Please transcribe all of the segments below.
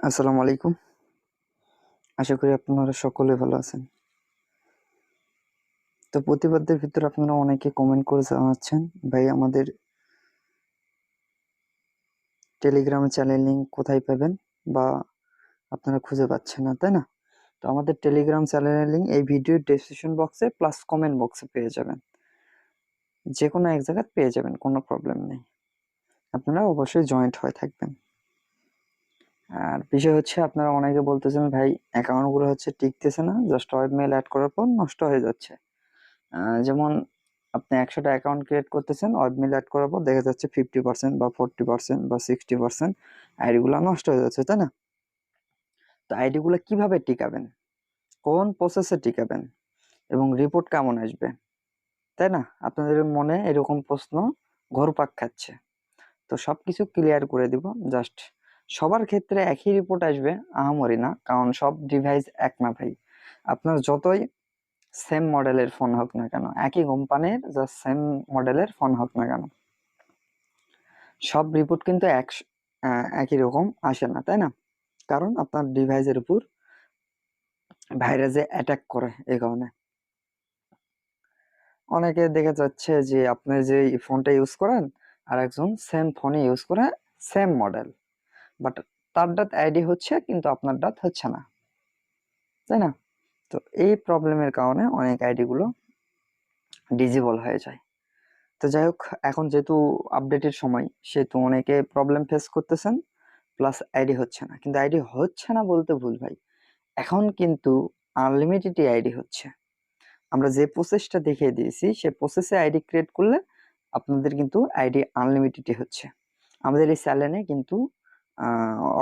আসসালামু আলাইকুম। আশা করি আপনারা সকলে ভালো আছেন। তো প্রতিবাদের ভিতরে আপনারা অনেকে কমেন্ট করে জানাচ্ছেন, ভাই আমাদের টেলিগ্রামে চ্যানেল লিঙ্ক কোথায় পাবেন বা আপনারা খুঁজে পাচ্ছেন না, তাই না? তো আমাদের টেলিগ্রাম চ্যানেলের লিঙ্ক এই ভিডিওর ডেসক্রিপশন বক্সে প্লাস কমেন্ট বক্সে পেয়ে যাবেন। যে কোনো এক জায়গায় পেয়ে যাবেন, কোনো প্রবলেম নেই। আপনারা অবশ্যই জয়েন্ট হয়ে থাকবেন। আর বিষয় হচ্ছে আপনারা অনেকে বলতেছেন, ভাই অ্যাকাউন্টগুলো হচ্ছে টিকতেছে না, জাস্ট ওয়েব মেল অ্যাড করার পর নষ্ট হয়ে যাচ্ছে। যেমন আপনি 100টা অ্যাকাউন্ট ক্রিয়েট করতেছেন, ওয়েবমেল অ্যাড করার পর দেখা যাচ্ছে 50% বা 40% বা 60% আইডিগুলো নষ্ট হয়ে যাচ্ছে, তাই না? তো আইডিগুলো কিভাবে টিকাবেন, কোন প্রসেসে টিকাবেন এবং রিপোর্ট কেমন আসবে, তাই না? আপনাদের মনে এরকম প্রশ্ন ঘুরপাক খাচ্ছে। তো সবকিছু ক্লিয়ার করে দিব। জাস্ট সবার ক্ষেত্রে একই রিপোর্ট আসবে আহামরি না, কারণ সব ডিভাইস এক না ভাই। আপনার যতই সেম মডেলের ফোন হোক না কেন, একই কোম্পানির যা সেম মডেলের ফোন হোক না কেন, সব রিপোর্ট কিন্তু একই রকম আসে না, তাই না? কারণ আপনার ডিভাইসের উপর ভাইরাসে অ্যাটাক করে। এই কারণে অনেকে দেখা যাচ্ছে যে আপনি যে ফোনটা ইউজ করেন আর একজন সেম ফোনে ইউজ করে, সেম মডেল, বাট তার ডাত আইডি হচ্ছে কিন্তু আপনার ডাত হচ্ছে না, তাই না? তো এই প্রবলেমের কারণে অনেক আইডি গুলো ডিজেবল হয়ে যায়। তো যাই হোক, এখন যেহেতু আপডেটের সময়, সেহেতু অনেকে প্রবলেম ফেস করতেছেন, প্লাস আইডি হচ্ছে না। কিন্তু আইডি হচ্ছে না বলতে ভুল ভাই, এখন কিন্তু আনলিমিটেড আইডি হচ্ছে। আমরা যে প্রসেসটা দেখিয়ে দিয়েছি সে প্রসেসে আইডি ক্রিয়েট করলে আপনাদের কিন্তু আইডি আনলিমিটেড হচ্ছে। আমাদের এই চ্যানেলে কিন্তু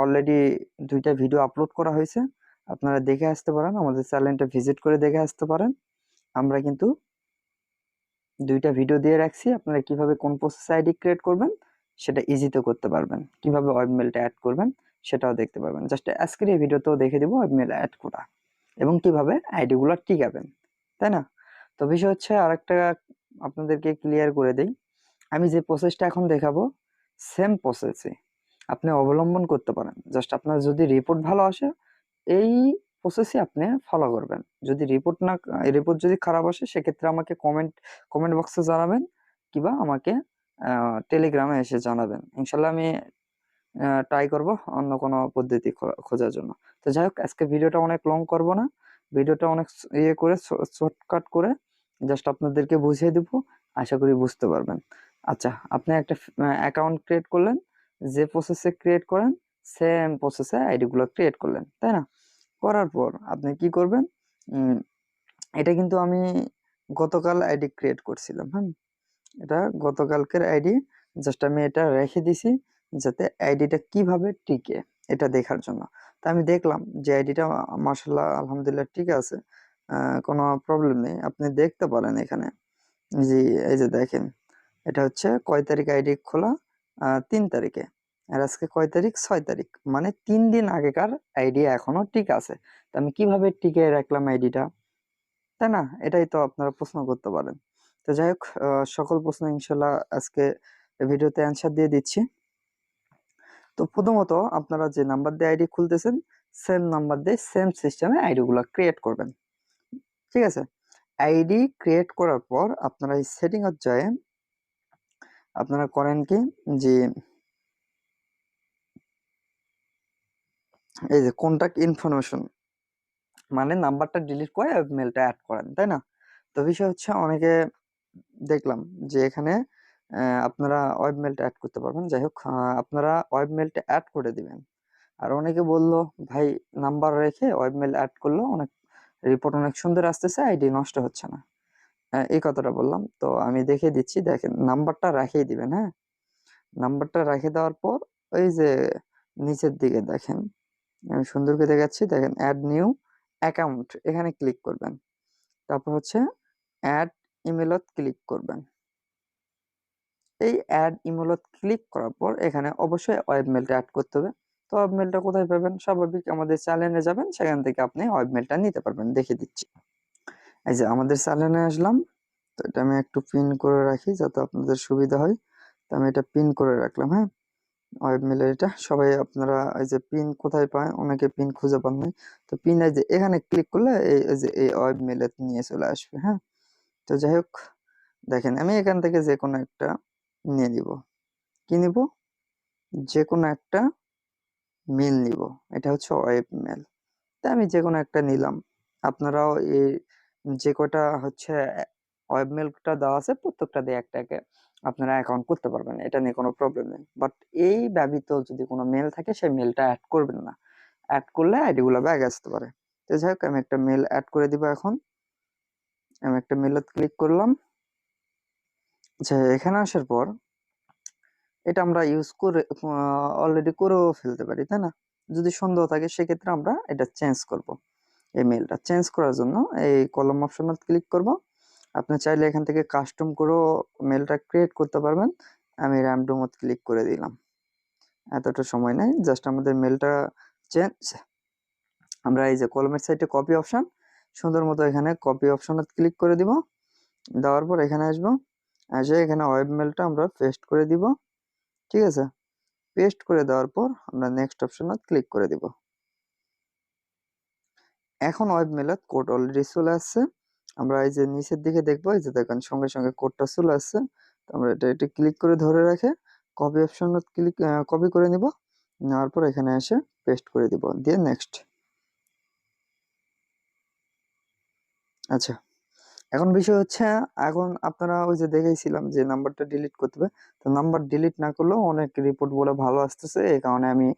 অলরেডি 2টা ভিডিও আপলোড করা হয়েছে, আপনারা দেখে আসতে পারেন, আমাদের চ্যানেলটা ভিজিট করে দেখে আসতে পারেন। আমরা কিন্তু 2টা ভিডিও দিয়ে রাখছি, আপনারা কিভাবে কোন প্রসেসে আইডি ক্রিয়েট করবেন সেটা ইজিতে করতে পারবেন, কিভাবে ওয়েবমেলটা অ্যাড করবেন সেটাও দেখতে পারবেন। জাস্ট আজকের এই ভিডিওতেও দেখে দিব ওয়েবমেল অ্যাড করা এবং কিভাবে আইডি গুলো টিকাবেন, তাই না? তো বিষয় হচ্ছে আরেকটা আপনাদেরকে ক্লিয়ার করে দেই, আমি যে প্রসেসটা এখন দেখাবো সেম প্রসেসে আপনি অবলম্বন করতে পারেন। জাস্ট আপনার যদি রিপোর্ট ভালো আসে, এই প্রসেসই আপনি ফলো করবেন। যদি রিপোর্ট যদি খারাপ আসে, সেক্ষেত্রে আমাকে কমেন্ট বক্সে জানাবেন, কিংবা আমাকে টেলিগ্রামে এসে জানাবেন। ইনশাল্লাহ আমি ট্রাই করব অন্য কোনো পদ্ধতি খোঁজার জন্য। তো যাই হোক, আজকে ভিডিওটা অনেক লং করব না, ভিডিওটা অনেক ইয়ে করে শর্টকাট করে জাস্ট আপনাদেরকে বুঝিয়ে দিব, আশা করি বুঝতে পারবেন। আচ্ছা, আপনি একটা অ্যাকাউন্ট ক্রিয়েট করলেন, যে প্রসেসে ক্রিয়েট করেন সেম প্রসেসে আইডি গুলো ক্রিয়েট করলেন, তাই না? করার পর আপনি কি করবেন, উম, এটা কিন্তু আমি গতকাল আইডি ক্রিয়েট করছিলাম, হ্যাঁ, এটা গতকালকের আইডি। জাস্ট আমি এটা রেখে দিছি যাতে আইডিটা কিভাবে টিকে এটা দেখার জন্য। তো আমি দেখলাম যে আইডিটা মাশাআল্লাহ আলহামদুলিল্লাহ ঠিক আছে, কোনো প্রবলেম নেই। আপনি দেখতে পারেন এখানে, জি, এই যে দেখেন, এটা হচ্ছে কয় তারিখ আইডি খোলা, 3 তারিখে। আর আজকে কয় তারিখ, 6 তারিখ, মানে 3 দিন আগেকার আইডি এখনো ঠিক আছে। তো আমি কিভাবে টিকে রাখলাম আইডিটা, তাই না? এটাই তো আপনারা প্রশ্ন করতে পারেন। তো যাই হোক, সকল প্রশ্ন ইনশাল্লাহ আজকে ভিডিওতে অ্যান্সার দিয়ে দিচ্ছি। তো প্রথমত আপনারা যে নাম্বার দিয়ে আইডি খুলতেছেন, সেম নাম্বার দিয়ে সেম সিস্টেমে আইডি গুলো ক্রিয়েট করবেন, ঠিক আছে? আইডি ক্রিয়েট করার পর আপনারা এই সেটিং এর যায় আপনারা করেন কি, যে এই যে কন্টাক্ট ইনফরমেশন, মানে নাম্বারটা ডিলিট করে মেলটা অ্যাড করেন, তাই না? তো বিষয় হচ্ছে অনেকে দেখলাম যে এখানে আপনারা ওয়েব মেলটা অ্যাড করতে পারবেন। যাই হোক, আপনারা ওয়েব মেলটা অ্যাড করে দিবেন। আর অনেকে বলল, ভাই নাম্বার রেখে ওয়েব মেল অ্যাড করলো অনেক, রিপোর্ট অনেক সুন্দর আসতেছে, আইডি নষ্ট হচ্ছে না। এই কথাটা বললাম, তো আমি দেখে দিচ্ছি। দেখেন, নাম্বারটা রাখিয়ে দিবেন, হ্যাঁ। নাম্বারটা রেখে দেওয়ার পর ওই যে নিচের দিকে দেখেন, আমি সুন্দর করে দেখাচ্ছি, দেখেন অ্যাড নিউ অ্যাকাউন্ট, এখানে ক্লিক করবেন। তারপর হচ্ছে অ্যাড ইমেলত ক্লিক করবেন। এই অ্যাড ইমেলত ক্লিক করার পর এখানে অবশ্যই ওয়েব মেলটা অ্যাড করতে হবে। তো ওয়েব মেলটা কোথায় পাবেন? স্বাভাবিক আমাদের চ্যানেলে যাবেন, সেখান থেকে আপনি ওয়েব মেলটা নিতে পারবেন। দেখিয়ে দিচ্ছি, এই যে আমাদের চ্যানেলে আসলাম। তো এটা আমি একটু পিন করে রাখি যাতে আপনাদের সুবিধা হয়। তো আমি এটা পিন করে রাখলাম, হ্যাঁ। ওয়েব মেলের এটা সবাই আপনারা এই যে পিন কোথায় পায়, অনেকে পিন খুঁজে পান নাই, তো পিন এই যে এখানে ক্লিক করলে এই যে এই ওয়েব মেলে নিয়ে চলে আসবে। হ্যাঁ, তো যাই হোক দেখেন আমি এখান থেকে যে কোনো একটা নিয়ে নিব। কি নিব? যে কোনো একটা মেল নিব। এটা হচ্ছে ওয়েব মেল। তাই আমি যে কোনো একটা নিলাম। আপনারাও এই যে কয়টা হচ্ছে ওয়েব মেলটা দেওয়া আছে প্রত্যেকটা দিয়ে একটাকে আপনারা অ্যাকাউন্ট করতে পারবেন, এটা নিয়ে কোনো প্রবলেম নেই। বাট এই ব্যতীত যদি কোনো মেল থাকে সেই মেলটা অ্যাড করবেন না, অ্যাড করলে আইডি গুলো ব্যাগ আসতে পারে। তো যাই হোক আমি একটা মেল অ্যাড করে দিব। এখন আমি একটা মেলে ক্লিক করলাম। আচ্ছা, এখানে আসার পর এটা আমরা ইউজ করে অলরেডি করেও ফেলতে পারি, তাই না? যদি সন্দেহ থাকে সেক্ষেত্রে আমরা এটা চেঞ্জ করব। এই মেলটা চেঞ্জ করার জন্য এই কলম অপশনে ক্লিক করব। আপনি চাইলে এখান থেকে কাস্টম করেও মেলটা ক্রিয়েট করতে পারবেন। আমি র্যান্ডমত ক্লিক করে দিলাম। এতটা সময় নেই, জাস্ট আমাদের মেলটা চেঞ্জ। আমরা এই যে কলমের সাইডে কপি অপশন, সুন্দর মতো এখানে কপি অপশনে ক্লিক করে দিব। দেওয়ার পর এখানে আসবো, এসে এখানে ওয়েব মেলটা আমরা পেস্ট করে দিব। ঠিক আছে, পেস্ট করে দেওয়ার পর আমরা নেক্সট অপশনে ক্লিক করে দিব। এখন ওয়েব মেলের কোড অলরেডি চলে আসছে। আমরা এই যে নিচের দিকে দেখবো, এই যে দেখেন সঙ্গে সঙ্গে কোডটা চলে আসছে। তো আমরা এটা ক্লিক করে ধরে রেখে কপি অপশনে ক্লিক কপি করে নিব। নেওয়ার পর এখানে এসে পেস্ট করে দিব, দিয়ে নেক্সট। আচ্ছা, এখন বিষয় হচ্ছে, এখন আপনারা ওই যে দেখেছিলাম যে নাম্বারটা ডিলিট করতে হবে। তো নাম্বার ডিলিট না করলেও অনেক রিপোর্ট বলে ভালো আসতেছে, এই কারণে আমি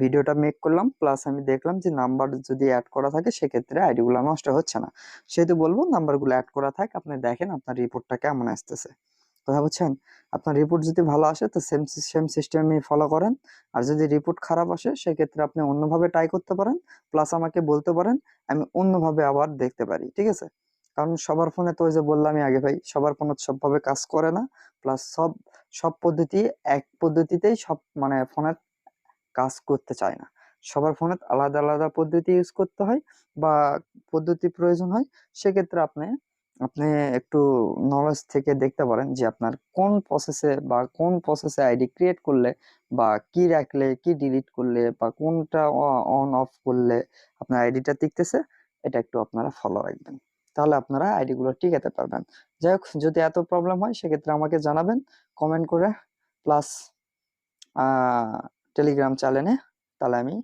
ভিডিওটা মেক করলাম। প্লাস আমি দেখলাম যে নাম্বার যদি অ্যাড করা থাকে সেক্ষেত্রে আইডি গুলো নষ্ট হচ্ছে না, সেহেতু বলবো নাম্বারগুলো অ্যাড করা থাক। আপনি দেখেন আপনার রিপোর্টটা কেমন আসতেছে, কথা বুঝছেন? আপনার রিপোর্ট যদি ভালো আসে তো সেম সিস্টেমই ফলো করেন। আর যদি রিপোর্ট খারাপ আসে সেক্ষেত্রে আপনি অন্যভাবে ট্রাই করতে পারেন, প্লাস আমাকে বলতে পারেন, আমি অন্যভাবে আবার দেখতে পারি। ঠিক আছে, কারণ সবার ফোনে তো ওই যে বললামই আগে ভাই, সবার ফোনে সবভাবে কাজ করে না। প্লাস সব পদ্ধতি এক পদ্ধতিতেই সব মানে ফোনের কাজ করতে চায় না। সবার ফোনে আলাদা আলাদা পদ্ধতি ইউজ করতে হয় বা পদ্ধতি প্রয়োজন হয়। সেক্ষেত্রে আপনি আপনি একটু নলেজ থেকে দেখতে পারেন যে আপনার কোন প্রসেসে আইডি ক্রিয়েট করলে বা কি রাখলে কি ডিলিট করলে বা কোনটা অন অফ করলে আপনার আইডিটা টিকতেছে, এটা একটু আপনারা ফলো রাখবেন, তাহলে আপনারা আইডি গুলো টিকাতে পারবেন। যাই হোক, যদি এত প্রবলেম হয় সেক্ষেত্রে আমাকে জানাবেন কমেন্ট করে, প্লাস টেলিগ্রাম চ্যানেলে, তাহলে আমি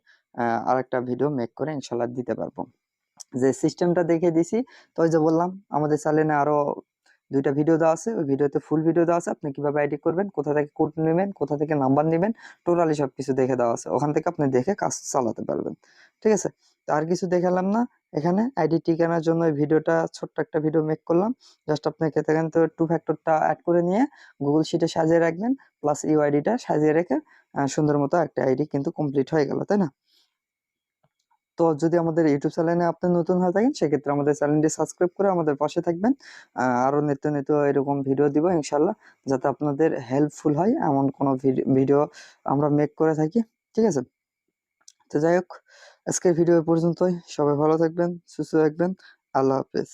আরেকটা ভিডিও মেক করে ইনশাল্লাহ দিতে পারবো। যে সিস্টেমটা দেখে দিছি, তো ওই যে বললাম আমাদের চ্যানেলে আরো 2টা ভিডিও দেওয়া আছে, ওই ভিডিওতে ফুল ভিডিও দেওয়া আছে, আপনি কিভাবে আইডি করবেন, কোথা থেকে কোড নেবেন, কোথা থেকে নাম্বার নেবেন, টোটালি সবকিছু দেখে দেওয়া আছে। ওখান থেকে আপনি দেখে কাজ চালাতে পারবেন। ঠিক আছে, তো আর কিছু দেখালাম না। এখানে আইডি ঠিকানার জন্য ওই ভিডিওটা ছোট্ট একটা ভিডিও মেক করলাম। জাস্ট আপনাকে এখান থেকে 2 ফ্যাক্টরটা অ্যাড করে নিয়ে গুগল শিটে সাজিয়ে রাখবেন, প্লাস ইউআইডিটা সাজিয়ে রেখে সুন্দর মতো একটা আইডি কিন্তু কমপ্লিট হয়ে গেল, তাই না? তো যদি আমাদের ইউটিউব চ্যানেলে আপনি নতুন হয়ে থাকেন সেক্ষেত্রে আমাদের চ্যানেলটি সাবস্ক্রাইব করে আমাদের পাশে থাকবেন। আরো নিত্য নিত্য এরকম ভিডিও দিব ইনশাল্লাহ, যাতে আপনাদের হেল্পফুল হয় এমন কোনো ভিডিও আমরা মেক করে থাকি। ঠিক আছে, তো যাই হোক, আজকের ভিডিও পর্যন্তই। সবাই ভালো থাকবেন, সুস্থ থাকবেন। আল্লাহ হাফেজ।